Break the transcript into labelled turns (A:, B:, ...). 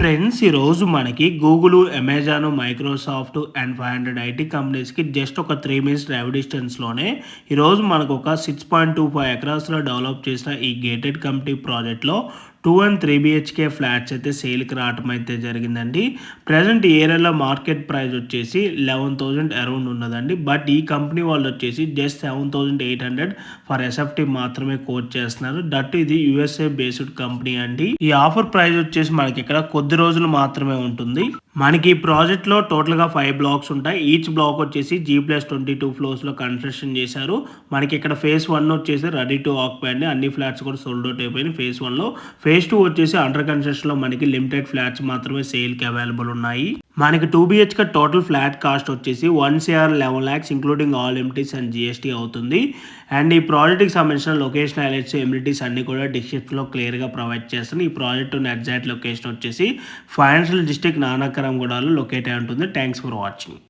A: Friends ఈరోజు మనకి Google, Amazon, Microsoft and 500 IT కంపెనీస్‌కి జస్ట్ ఒక 3 మినిట్స్ డ్రైవ్ డిస్టెన్స్‌లోనే ఈరోజు మనకు ఒక 6.25 ఎకరాస్‌లో డెవలప్ చేసిన ఈ గేటెడ్ కమ్యూనిటీ ప్రాజెక్ట్‌లో 2 అండ్ 3 బీహెచ్‌కే ఫ్లాట్స్ అయితే సేల్‌కి రావటం అయితే జరిగిందండి. ప్రెజెంట్ ఈ ఏరియాలో మార్కెట్ ప్రైస్ వచ్చేసి 11,000 అరౌండ్ ఉన్నదండి. బట్ ఈ కంపెనీ వాళ్ళు వచ్చేసి జస్ట్ 7,800 ఫర్ ఎస్ఎఫ్టీ మాత్రమే కోట్ చేస్తున్నారు. దట్ ఇది యూఎస్ఏ బేస్డ్ కంపెనీ అండి. ఈ ఆఫర్ ప్రైస్ వచ్చేసి మనకి ఇక్కడ కొద్ది రోజులు మాత్రమే ఉంటుంది. మనకి ఈ ప్రాజెక్ట్‌లో టోటల్‌గా 5 బ్లాక్స్ ఉంటాయి. ఈచ్ బ్లాక్ వచ్చేసి G+22 ఫ్లోర్స్‌లో కన్స్ట్రక్షన్ చేశారు. మనకి ఇక్కడ ఫేజ్ 1 వచ్చేసి రెడీ టు ఆక్యుపై అండి. అన్ని ఫ్లాట్స్ కూడా సోల్డ్ అవుట్ అయిపోయినాయి ఫేజ్ 1లో. ఫేజ్ 2 వచ్చేసి అండర్ కన్స్ట్రక్షన్‌లో మనకి లిమిటెడ్ ఫ్లాట్స్ మాత్రమే సేల్‌కి అవైలబుల్ ఉన్నాయి. మనకి 2 బీహెచ్‌కే టోటల్ ఫ్లాట్ కాస్ట్ వచ్చేసి 1,11 lakhs including all amenities and GST అవుతుంది. అండ్ ఈ ప్రాజెక్ట్‌కి సంబంధించిన లొకేషన్ హైలైట్స్, ఎమ్యూనిటీస్ అన్నీ కూడా డిస్క్రిప్షన్‌లో క్లియర్‌గా ప్రొవైడ్ చేస్తాను. ఈ ప్రాజెక్ట్ ఉన్న ఎగ్జాక్ట్ లొకేషన్ వచ్చేసి ఫైనాన్షియల్ డిస్ట్రిక్ట్ నానక్రామ్గూడలో లొకేట్ అయి ఉంటుంది. Thanks for watching.